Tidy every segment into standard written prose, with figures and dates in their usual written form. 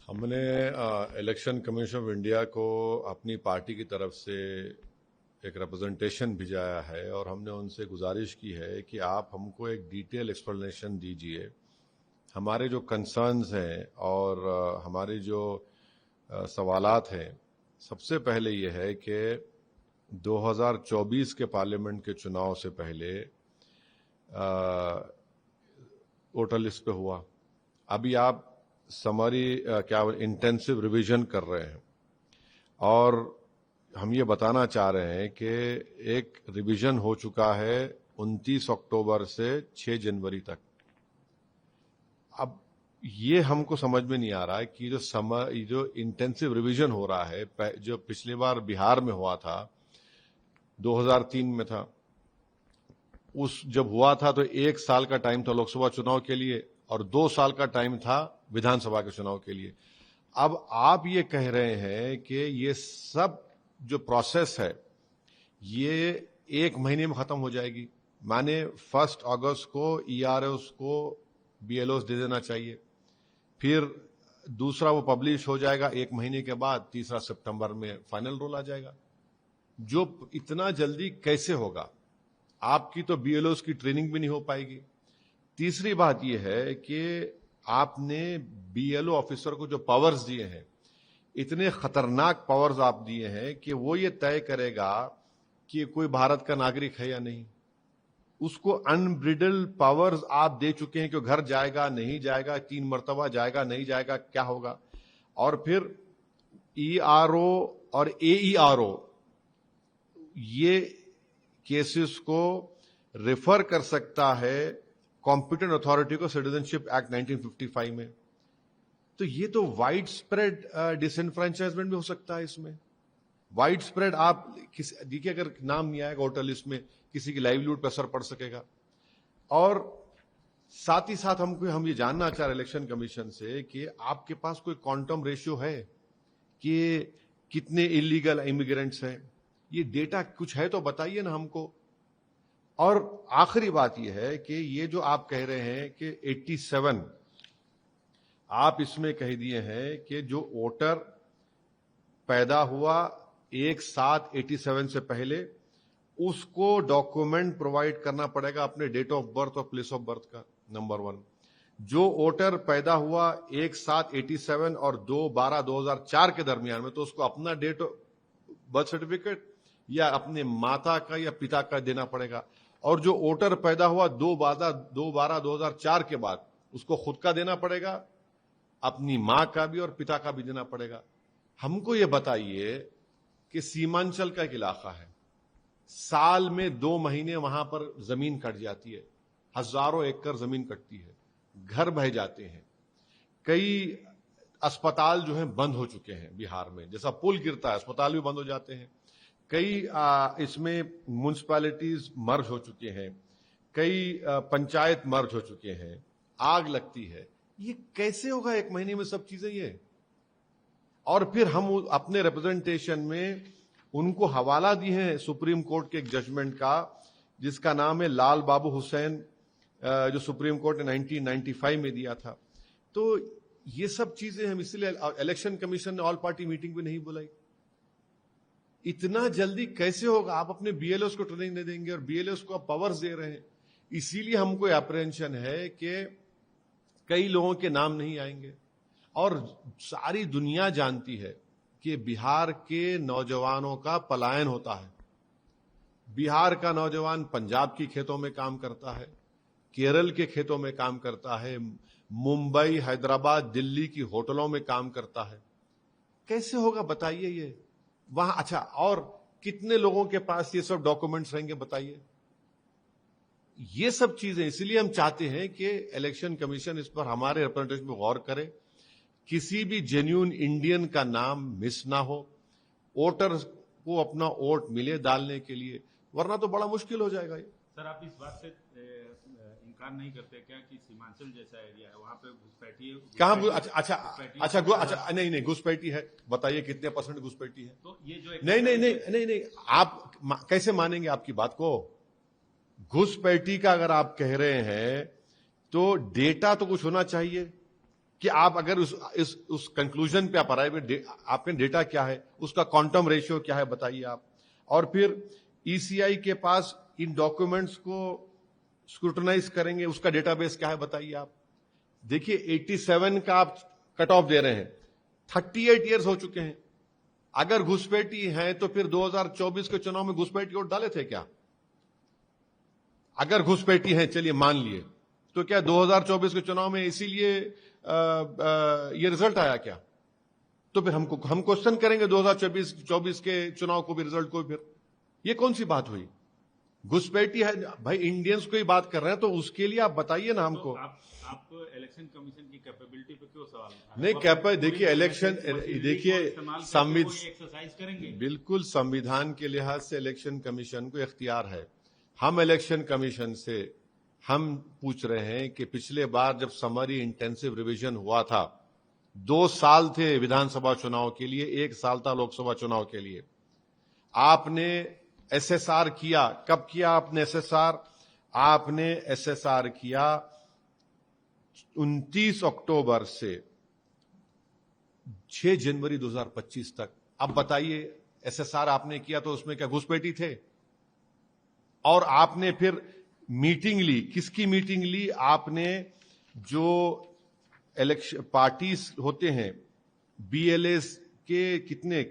हमने election commission of India को अपनी पार्टी की तरफ से एक रिप्रेजेंटेशन भिजाया है और हमने उनसे गुजारिश की है कि आप हमको एक डिटेल एक्सप्लेनेशन दीजिए। हमारे जो कंसर्न्स हैं और हमारे जो सवालात हैं, सबसे पहले ये है कि 2024 के पार्लियामेंट के चुनाव से पहले वोटर लिस्ट पे हुआ, अभी आप समरी क्या इंटेंसिव रिवीजन कर रहे हैं और हम ये बताना चाह रहे हैं कि एक रिवीजन हो चुका है 29 अक्टूबर से 6 जनवरी तक। अब ये हमको समझ में नहीं आ रहा है कि जो इंटेंसिव रिवीजन हो रहा है, जो पिछली बार बिहार में हुआ था, 2003 में था, उस जब हुआ था तो 1 साल का टाइम था लोकसभा चुनाव के लिए और 2 साल का टाइम था विधानसभा के चुनाव के लिए। अब आप ये कह रहे हैं कि ये सब जो प्रोसेस है ये 1 महीने में खत्म हो जाएगी, माने 1 अगस्त को EROs को BLOs दे देना चाहिए, फिर दूसरा वो पब्लिश हो जाएगा 1 महीने के बाद, तीसरा सितंबर में फाइनल रोल आ जाएगा। जो इतना जल्दी कैसे होगा? आपकी तो BLOs की ट्रेनिंग भी नहीं हो पाएगी। तीसरी बात यह है कि आपने BLO ऑफिसर को जो पावर्स दिए हैं, इतने खतरनाक पावर्स आप दिए हैं कि वो ये तय करेगा कि कोई भारत का नागरिक है या नहीं। उसको अनब्रिडल पावर्स आप दे चुके हैं कि घर जाएगा नहीं जाएगा, 3 मर्तबा जाएगा नहीं जाएगा, क्या होगा। और फिर ERO और AERO ये केसेस को रेफर कर सकता है कॉम्पिटेंट अथॉरिटी को सिटीजनशिप एक्ट 1955 में। तो ये तो वाइड स्प्रेड डिसएनफ्रेंचाइजमेंट भी हो सकता है इसमें। वाइड स्प्रेड आप देखिए, अगर नाम नहीं आएगा वोटर लिस्ट में, किसी की लाइवलीहुड पर असर पड़ सकेगा। और साथ ही साथ हम ये जानना चाह रहे इलेक्शन कमीशन से कि आपके पास कोई क्वांटम रेशियो है कि कितने इलीगल इमिग्रेंट्स हैं? ये डेटा कुछ है तो बताइए ना हमको। और आखिरी बात यह है कि ये जो आप कह रहे हैं कि 87, आप इसमें कह दिए हैं कि जो वोटर पैदा हुआ 1/7/87 से पहले, उसको डॉक्यूमेंट प्रोवाइड करना पड़ेगा अपने डेट ऑफ बर्थ और प्लेस ऑफ बर्थ का, नंबर 1। जो वोटर पैदा हुआ 1/7/87 और 2/12/2004 के दरमियान में, तो उसको अपना डेट बर्थ सर्टिफिकेट या अपने माता का या पिता का देना पड़ेगा। और जो वोटर पैदा हुआ 2/12/2004 के बाद, उसको खुद का देना पड़ेगा, अपनी मां का भी और पिता का भी देना पड़ेगा। हमको ये बताइए कि सीमांचल का एक इलाका है, साल में 2 महीने वहां पर जमीन कट जाती है, हजारों एकड़ जमीन कटती है, घर बह जाते हैं, कई अस्पताल जो हैं बंद हो चुके हैं बिहार में, जैसा पुल गिरता है अस्पताल भी बंद हो जाते हैं, कई इसमें म्युनिसिपैलिटीज मर्ज हो चुके हैं, कई पंचायत मर्ज हो चुके हैं, आग लगती है। ये कैसे होगा 1 महीने में सब चीजें ये? और फिर हम अपने रिप्रेजेंटेशन में उनको हवाला दिए हैं सुप्रीम कोर्ट के एक जजमेंट का, जिसका नाम है लाल बाबू हुसैन, जो सुप्रीम कोर्ट ने 1995 में दिया था। तो ये सब चीजें हम इसलिए इलेक्शन कमीशन ने ऑल पार्टी मीटिंग भी नहीं बुलाई। इतना जल्दी कैसे होगा? आप अपने BLOs को ट्रेनिंग नहीं देंगे और BLOs को आप पावर्स दे रहे हैं। इसीलिए हमको अप्रेहेंशन है कि कई लोगों के नाम नहीं आएंगे। और सारी दुनिया जानती है कि बिहार के नौजवानों का पलायन होता है। बिहार का नौजवान पंजाब की खेतों में काम करता है, केरल के खेतों में काम करता है, मुंबई, हैदराबाद, दिल्ली की होटलों में काम करता है। कैसे होगा बताइए ये वहां? अच्छा, और कितने लोगों के पास ये सब डॉक्यूमेंट्स रहेंगे बताइए? ये सब चीजें इसलिए हम चाहते हैं कि इलेक्शन कमीशन इस पर हमारे रिप्रेजेंटेशन पर गौर करे, किसी भी जेन्युइन इंडियन का नाम मिस ना हो, वोटर को अपना वोट मिले डालने के लिए, वरना तो बड़ा मुश्किल हो जाएगा ये। सर, आप इस बात से इनकार नहीं करते क्या कि सीमांचल जैसा एरिया है वहां पे घुसपैठी है? कहां? अच्छा, नहीं घुसपैठी है, बताइए कितने % घुसपैठी है? तो ये जो नहीं, आप कैसे मानेंगे आपकी बात को? घुसपैठी का अगर आप कह रहे हैं तो डेटा तो कुछ होना चाहिए। कि आप अगर उस कंक्लूजन पे आप arrive, आपके डेटा क्या है, उसका क्वांटम रेशियो क्या है बताइए आप। और फिर ईसीआई के पास इन डॉक्यूमेंट्स को स्क्रूटनाइज करेंगे, उसका डेटाबेस क्या है बताइए आप। देखिए 87 का आप कट ऑफ दे रहे हैं, 38 इयर्स हो चुके हैं। अगर घुसपैठी है तो फिर 2024 के चुनाव में घुसपैठी वोट डाले थे क्या? अगर घुसपैठी है, चलिए मान लिए, तो क्या 2024 के चुनाव में इसीलिए ये रिजल्ट आया क्या? तो फिर हम क्वेश्चन करेंगे 2024 के चुनाव को भी, रिजल्ट को भी। फिर ये कौन सी बात हुई? घुसपैठी है भाई, इंडियंस को ही बात कर रहे हैं, तो उसके लिए आप बताइए ना हमको। तो आपको इलेक्शन कमीशन की कैपेबिलिटी पे क्यों सवाल उठा रहे नहीं, हैं? देखिए इलेक्शन, देखिए एक्सरसाइज करेंगे। बिल्कुल संविधान के लिहाज से इलेक्शन कमीशन को इख्तियार है। हम इलेक्शन कमीशन से हम पूछ रहे हैं कि पिछले बार जब समरी इंटेंसिव रिवीजन हुआ था, 2 साल थे विधानसभा चुनाव के लिए, 1 साल था लोकसभा चुनाव के लिए। आपने एसएसआर किया, कब किया आपने एसएसआर? आपने एसएसआर किया 29 अक्टूबर से 6 जनवरी 2025 तक। अब बताइए, एसएसआर आपने किया तो उसमें क्या घुसपैठी थे? और आपने फिर मीटिंग ली, किसकी मीटिंग ली? आपने जो इलेक्शन पार्टीज होते हैं, बीएलएस के कितने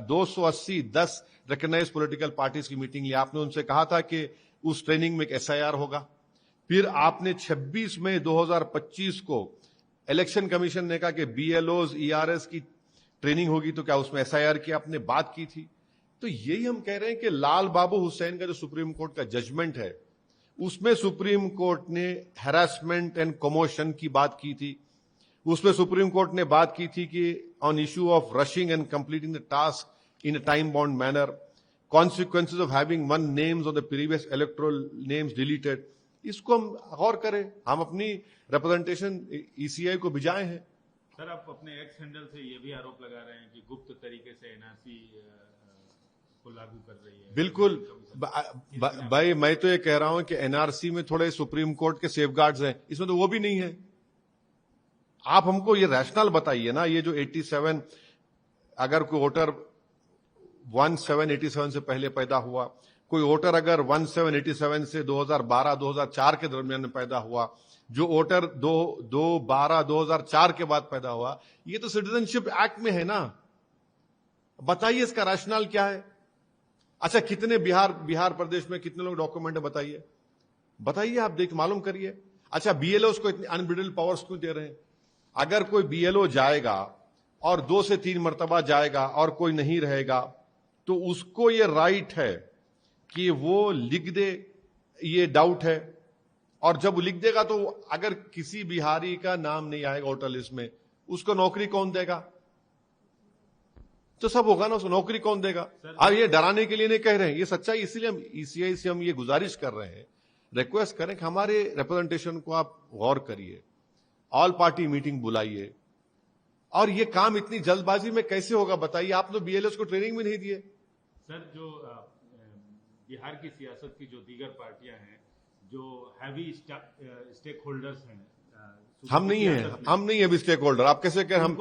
280 10 रिकॉग्नाइज पॉलिटिकल पार्टीज की मीटिंग ली। आपने उनसे कहा था कि उस ट्रेनिंग में एक एसआईआर होगा। फिर आपने 26 मई 2025 को इलेक्शन कमीशन ने कहा कि बीएलओज ईआरएस की ट्रेनिंग होगी, तो क्या उसमें एसआईआर की आपने बात की थी? तो यही हम कह रहे हैं कि लाल बाबू हुसैन का जो सुप्रीम कोर्ट का जजमेंट है, उसमें सुप्रीम कोर्ट ने हैरेसमेंट एंड कमोशन की बात की थी। उसमें सुप्रीम कोर्ट ने बात की थी कि on issue of rushing and completing the task in a time bound manner, consequences of having one names of the previous electoral names deleted. इसको हम गौर करें, हम अपनी रिप्रेजेंटेशन ईसीआई को भिजाए हैं। सर, आप अपने एक्स हैंडल से ये भी आरोप लगा रहे हैं कि गुप्त तरीके से एनआरसी को लागू कर रही है। बिल्कुल भाई, मैं तो ये कह रहा हूं कि एनआरसी में थोड़े सुप्रीम कोर्ट के सेफगार्ड्स हैं, इसमें तो वो भी नहीं है। आप हमको ये रैशनल बताइए ना। ये जो 87, अगर कोई वोटर 1787 से पहले पैदा हुआ, कोई वोटर अगर 1787 से 2012-2004 के दरमियान में पैदा हुआ, जो वोटर 2/12/2004 के बाद पैदा हुआ, ये तो सिटीजनशिप एक्ट में है ना। बताइए इसका रैशनल क्या है? अच्छा, कितने बिहार प्रदेश में कितने लोग डॉक्यूमेंट है बताइए आप देख मालूम करिए। अच्छा, बीएलओ को इतनी अनबिल्ड पावर्स क्यों दे रहे हैं? अगर कोई बीएलओ जाएगा और 2 से 3 मर्तबा जाएगा और कोई नहीं रहेगा, तो उसको ये राइट है कि वो लिख दे, ये डाउट है। और जब लिख देगा तो अगर किसी बिहारी का नाम नहीं आएगा वोटर लिस्ट में, उसको नौकरी कौन देगा? तो सब होगा ना, उसको नौकरी कौन देगा? अब ये डराने के लिए नहीं कह रहे हैं, ये सच्चाई। इसलिए हम ईसीआई से हम ये गुजारिश कर रहे हैं, रिक्वेस्ट करें कि हमारे रिप्रेजेंटेशन को आप गौर करिए, ऑल पार्टी मीटिंग बुलाइए। और ये काम इतनी जल्दबाजी में कैसे होगा बताइए? आप तो बीएलएस को ट्रेनिंग भी नहीं दिए। सर, जो बिहार की सियासत की जो दीगर पार्टियां हैं, जो हैवी स्टेक होल्डर्स हैं, हम नहीं है अभी स्टेक होल्डर। आप कैसे कह हम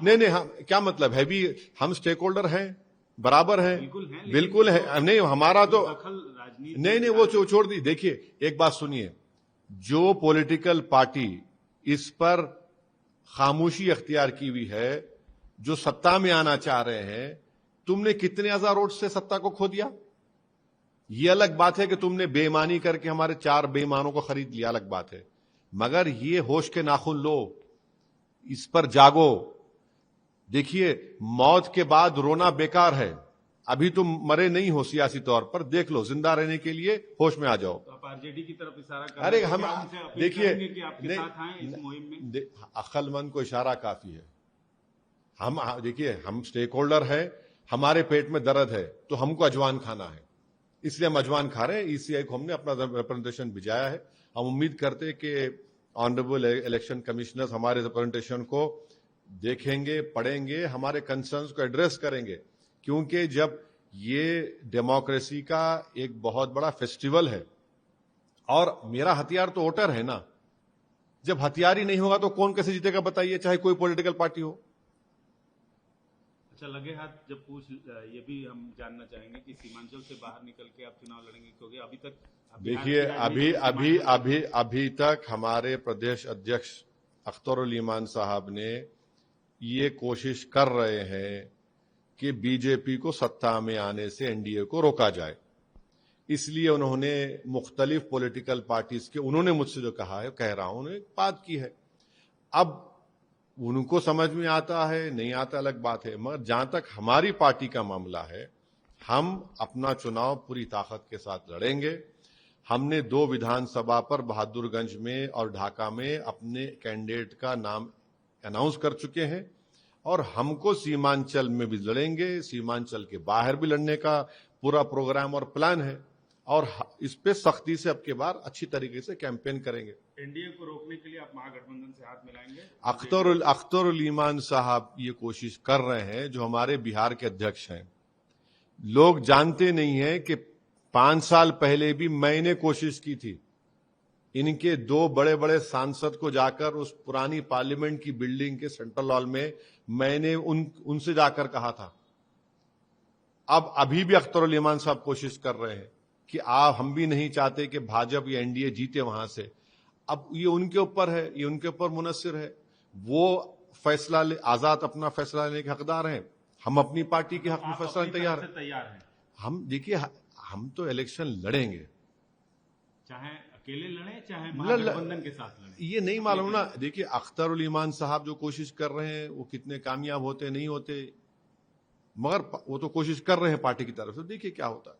नहीं, क्या मतलब हैवी? हम स्टेक होल्डर हैं, बराबर हैं, बिल्कुल है। नहीं, हमारा तो नहीं, वो छोड़ दी। देखिए, एक बात सुनिए, जो पॉलिटिकल पार्टी इस पर खामोशी अख्तियार की हुई है, जो सत्ता में आना चाह रहे हैं, तुमने कितने हजार वोट से सत्ता को खो दिया? ये अलग बात है कि तुमने बेईमानी करके हमारे 4 बेईमानों को खरीद लिया, अलग बात है। मगर ये होश के नाखून लो, इस पर जागो। देखिए, मौत के बाद रोना बेकार है। अभी तुम मरे नहीं हो सियासी तौर पर, देख लो, जिंदा रहने के लिए होश में आ जाओ। तो आप आरजेडी की तरफ इशारा कर अरे रहे हैं, हम देखिए, इस मुहिम में अक्लमंद को इशारा काफी है। हम देखिए, हम स्टेक होल्डर है, हमारे पेट में दर्द है तो हमको अजवान खाना है, इसलिए हम अजवान खा रहे हैं। ईसीआई को हमने अपना रिप्रेजेंटेशन भिजाया है। हम उम्मीद करते हैं कि ऑनरेबल इलेक्शन कमिश्नर हमारे रिप्रेजेंटेशन को देखेंगे, पढ़ेंगे, हमारे कंसर्न्स को एड्रेस करेंगे, क्योंकि जब ये डेमोक्रेसी का एक बहुत बड़ा फेस्टिवल है और मेरा हथियार तो वोटर है ना। जब हथियार ही नहीं होगा तो कौन कैसे जीतेगा बताइए, चाहे कोई पॉलिटिकल पार्टी हो। अच्छा, लगे हाथ जब ये भी हम जानना चाहेंगे कि सीमांचल से बाहर निकल के आप चुनाव लड़ेंगे, क्योंकि अभी तक देखिए अभी तक हमारे प्रदेश अध्यक्ष अख्तरुल ईमान साहब ने ये कोशिश कर रहे हैं कि बीजेपी को सत्ता में आने से एनडीए को रोका जाए। इसलिए उन्होंने मुख्तलिफ पॉलिटिकल पार्टीज के, उन्होंने मुझसे जो कहा है, कह रहा हूं, उन्होंने बात की है। अब उनको समझ में आता है नहीं आता अलग बात है, मगर जहां तक हमारी पार्टी का मामला है, हम अपना चुनाव पूरी ताकत के साथ लड़ेंगे। हमने 2 विधानसभा पर बहादुरगंज में और ढाका में अपने कैंडिडेट का नाम अनाउंस कर चुके हैं और हमको सीमांचल में भी लड़ेंगे, सीमांचल के बाहर भी लड़ने का पूरा प्रोग्राम और प्लान है और इस पे सख्ती से अब के बाद अच्छी तरीके से कैंपेन करेंगे। एनडीए को रोकने के लिए आप महागठबंधन से हाथ मिलाएंगे? अख्तरुल ईमान साहब ये कोशिश कर रहे हैं, जो हमारे बिहार के अध्यक्ष हैं। लोग जानते नहीं है कि 5 साल पहले भी मैंने कोशिश की थी, इनके 2 बड़े बड़े सांसद को जाकर उस पुरानी पार्लियामेंट की बिल्डिंग के सेंट्रल हॉल में मैंने उनसे जाकर कहा था। अब अभी भी अख्तरुल ईमान साहब कोशिश कर रहे हैं कि हम भी नहीं चाहते कि भाजपा या एनडीए जीते वहां से। अब ये उनके ऊपर है, ये उनके ऊपर मुनस्सिर है, वो फैसला आजाद अपना फैसला लेने के हकदार हैं। हम अपनी पार्टी के हक में फैसला तैयार हैं। हम देखिए, हम तो इलेक्शन लड़ेंगे, चाहे अकेले लड़े चाहे महागठबंधन के साथ लड़े, ये नहीं मालूम ना। देखिए अख्तरुल ईमान साहब जो कोशिश कर रहे हैं वो कितने कामयाब होते नहीं होते, मगर वो तो कोशिश कर रहे हैं पार्टी की तरफ से, देखिए क्या होता है।